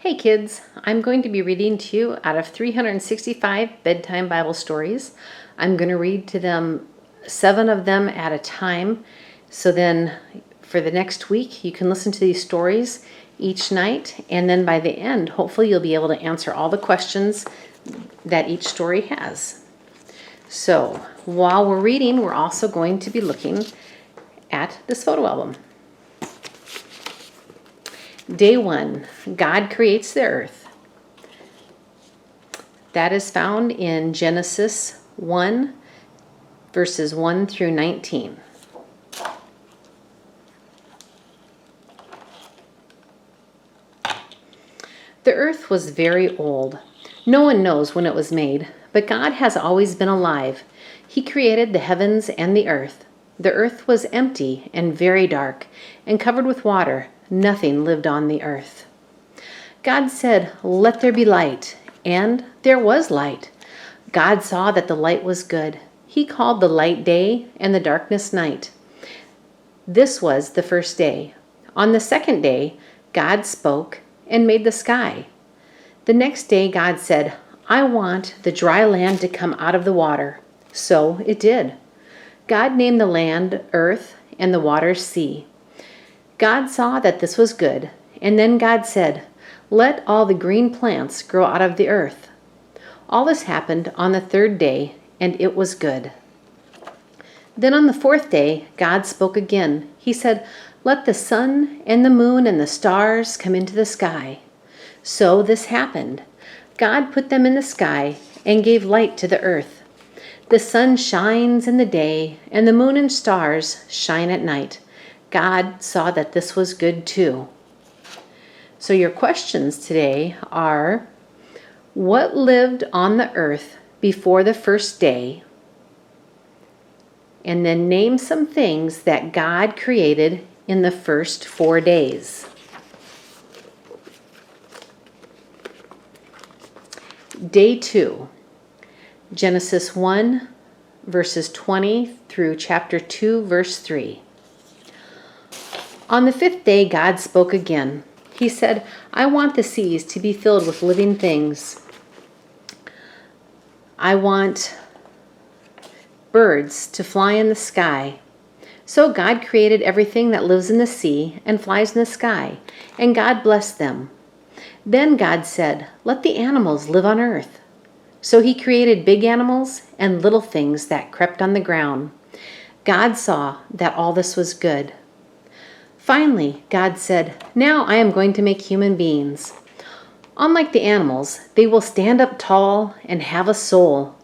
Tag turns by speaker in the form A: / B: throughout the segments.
A: Hey kids, I'm going to be reading to you out of 365 bedtime Bible stories. I'm going to read to them 7 of them at a time. So then for the next week, you can listen to these stories each night. And then by the end, hopefully you'll be able to answer all the questions that each story has. So while we're reading, we're also going to be looking at this photo album. Day 1, God creates the earth. That is found in Genesis 1, verses 1 through 19. The earth was very old. No one knows when it was made, but God has always been alive. He created the heavens and the earth. The earth was empty and very dark and covered with water. Nothing lived on the earth. God said, "Let there be light," and there was light. God saw that the light was good. He called the light day and the darkness night. This was the first day. On the second day, God spoke and made the sky. The next day, God said, "I want the dry land to come out of the water." So it did. God named the land earth and the waters sea. God saw that this was good, and then God said, "Let all the green plants grow out of the earth." All this happened on the third day, and it was good. Then on the fourth day, God spoke again. He said, "Let the sun and the moon and the stars come into the sky." So this happened. God put them in the sky and gave light to the earth. The sun shines in the day, and the moon and stars shine at night. God saw that this was good too. So your questions today are, what lived on the earth before the first day? And then name some things that God created in the first 4 days. Day 2, Genesis 1, verses 20 through chapter 2, verse 3. On the 5th day, God spoke again. He said, "I want the seas to be filled with living things. I want birds to fly in the sky." So God created everything that lives in the sea and flies in the sky, and God blessed them. Then God said, "Let the animals live on earth." So he created big animals and little things that crept on the ground. God saw that all this was good. Finally, God said, "Now I am going to make human beings. Unlike the animals, they will stand up tall and have a soul.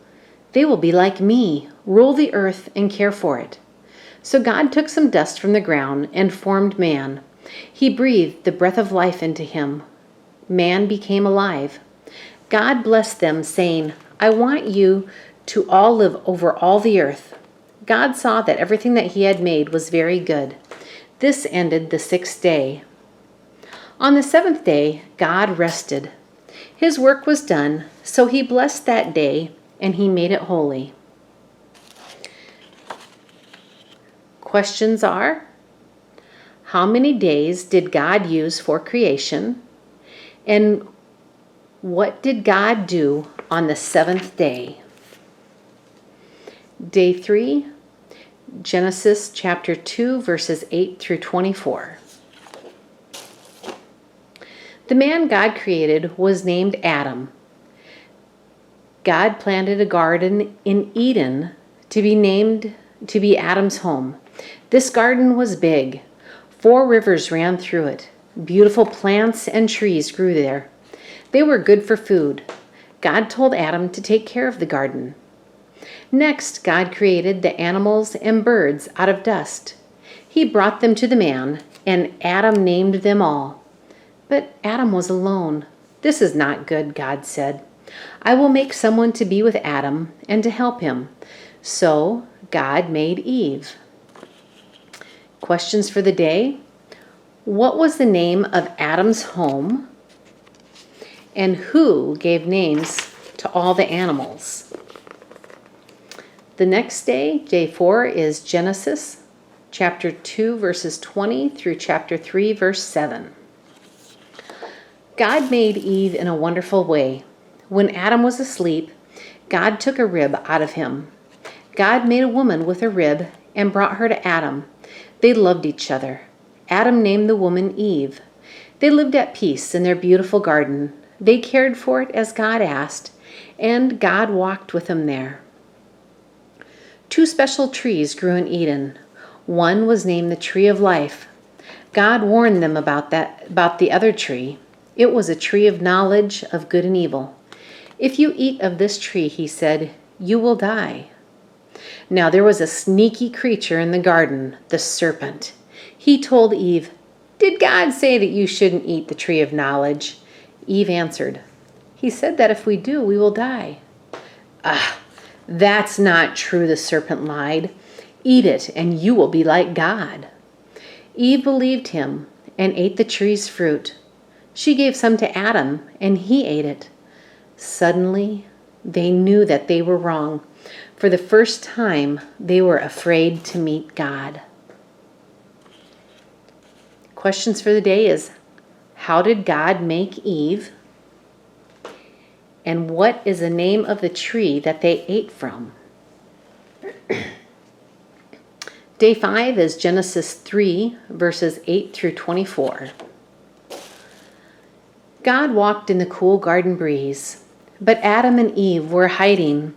A: They will be like me, rule the earth and care for it." So God took some dust from the ground and formed man. He breathed the breath of life into him. Man became alive. God blessed them, saying, "I want you to all live over all the earth." God saw that everything that he had made was very good. This ended the 6th day. On the 7th day, God rested. His work was done, so he blessed that day, and he made it holy. Questions are, how many days did God use for creation? And what did God do on the 7th day? Day 3, Genesis chapter 2, verses 8 through 24. The man God created was named Adam. God planted a garden in Eden to be Adam's home. This garden was big. 4 rivers ran through it. Beautiful plants and trees grew there. They were good for food. God told Adam to take care of the garden. Next, God created the animals and birds out of dust. He brought them to the man, and Adam named them all. But Adam was alone. "This is not good," God said. "I will make someone to be with Adam and to help him." So God made Eve. Questions for the day. What was the name of Adam's home? And who gave names to all the animals? The next day, day 4, is Genesis chapter 2, verses 20 through chapter 3, verse 7. God made Eve in a wonderful way. When Adam was asleep, God took a rib out of him. God made a woman with a rib and brought her to Adam. They loved each other. Adam named the woman Eve. They lived at peace in their beautiful garden. They cared for it as God asked, and God walked with them there. 2 special trees grew in Eden. One was named the tree of life. God warned them about the other tree. It was a tree of knowledge of good and evil. If you eat of this tree, he said, you will die. Now there was a sneaky creature in the garden, the serpent. He told Eve, did God say that you shouldn't eat the tree of knowledge? Eve answered, he said that if we do, we will die. Ah, that's not true, the serpent lied. Eat it, and you will be like God. Eve believed him and ate the tree's fruit. She gave some to Adam, and he ate it. Suddenly, they knew that they were wrong. For the first time, they were afraid to meet God. Questions for the day is, how did God make Eve? And what is the name of the tree that they ate from? Day 5 is Genesis 3, verses 8 through 24. God walked in the cool garden breeze, but Adam and Eve were hiding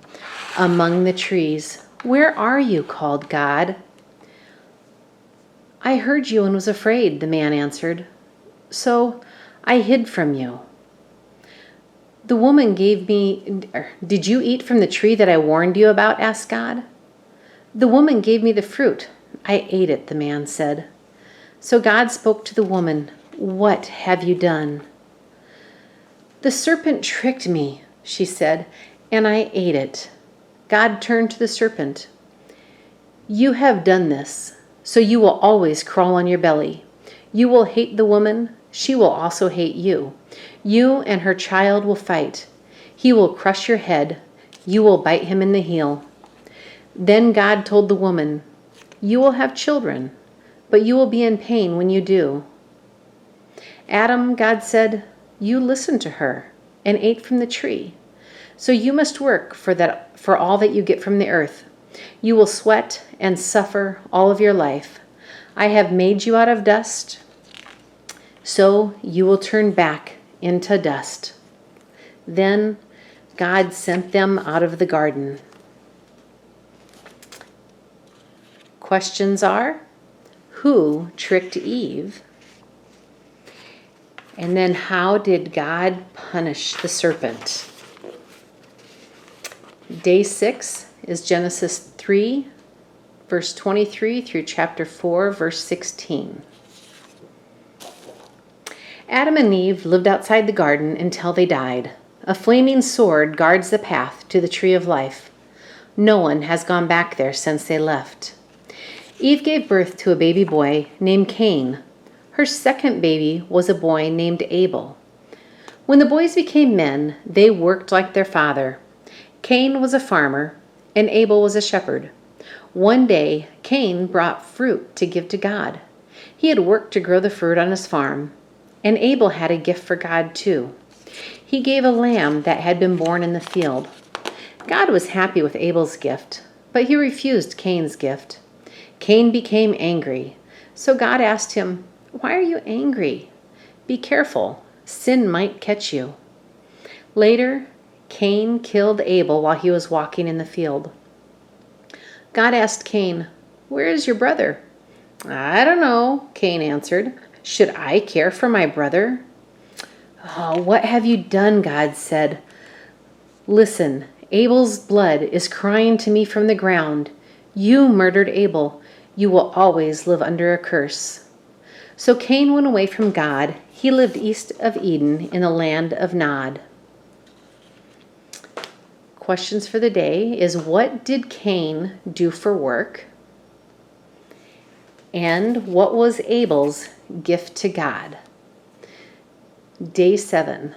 A: among the trees. Where are you? Called God. I heard you and was afraid, the man answered. So I hid from you. The woman did you eat from the tree that I warned you about? Asked God. The woman gave me the fruit. I ate it, the man said. So God spoke to the woman, what have you done? The serpent tricked me, she said, and I ate it. God turned to the serpent. You have done this, so you will always crawl on your belly. You will hate the woman, she will also hate you. You and her child will fight. He will crush your head, you will bite him in the heel. Then God told the woman, you will have children, but you will be in pain when you do. Adam, God said, you listened to her and ate from the tree. So you must work for all that you get from the earth. You will sweat and suffer all of your life. I have made you out of dust, so you will turn back into dust. Then God sent them out of the garden. Questions are, who tricked Eve? And then how did God punish the serpent? Day 6 is Genesis 3, verse 23 through chapter 4, verse 16. Adam and Eve lived outside the garden until they died. A flaming sword guards the path to the tree of life. No one has gone back there since they left. Eve gave birth to a baby boy named Cain. Her second baby was a boy named Abel. When the boys became men, they worked like their father. Cain was a farmer, and Abel was a shepherd. One day, Cain brought fruit to give to God. He had worked to grow the fruit on his farm, and Abel had a gift for God too. He gave a lamb that had been born in the field. God was happy with Abel's gift, but he refused Cain's gift. Cain became angry, so God asked him, why are you angry? Be careful, sin might catch you. Later, Cain killed Abel while he was walking in the field. God asked Cain, where is your brother? I don't know, Cain answered. Should I care for my brother? Oh, what have you done? God said. Listen, Abel's blood is crying to me from the ground. You murdered Abel. You will always live under a curse. So Cain went away from God. He lived east of Eden in the land of Nod. Questions for the day is, what did Cain do for work? And what was Abel's gift to God? Day 7,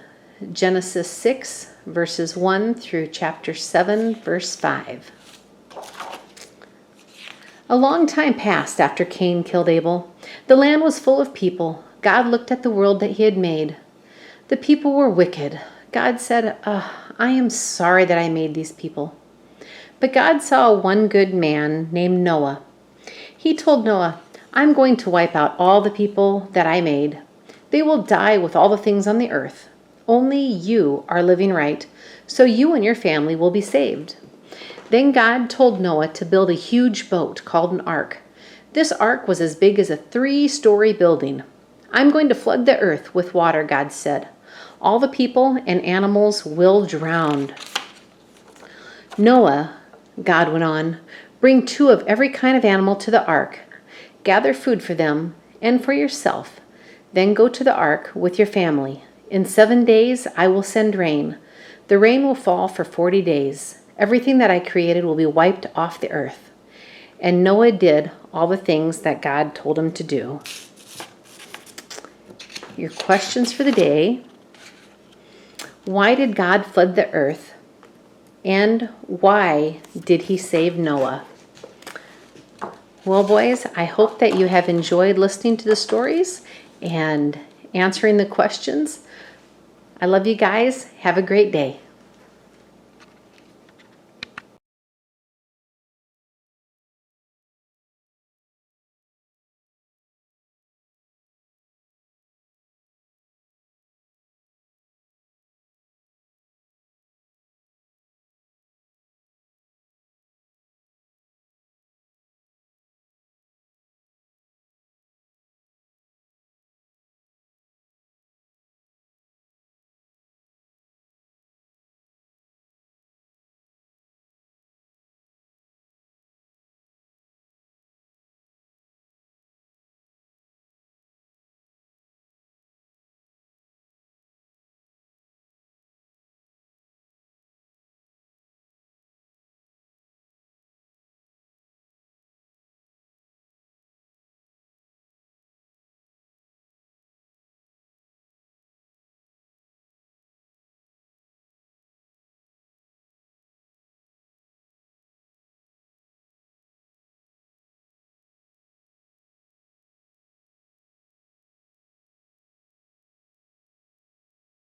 A: Genesis 6, verses 1 through chapter 7, verse 5. A long time passed after Cain killed Abel. The land was full of people. God looked at the world that he had made. The people were wicked. God said, I am sorry that I made these people. But God saw one good man named Noah. He told Noah, I'm going to wipe out all the people that I made. They will die with all the things on the earth. Only you are living right, so you and your family will be saved. Then God told Noah to build a huge boat called an ark. This ark was as big as a 3-story building. I'm going to flood the earth with water, God said. All the people and animals will drown. Noah, God went on, bring 2 of every kind of animal to the ark. Gather food for them and for yourself. Then go to the ark with your family. In 7 days I will send rain. The rain will fall for 40 days. Everything that I created will be wiped off the earth. And Noah did all the things that God told him to do. Your questions for the day. Why did God flood the earth? And why did he save Noah? Well, boys, I hope that you have enjoyed listening to the stories and answering the questions. I love you guys. Have a great day.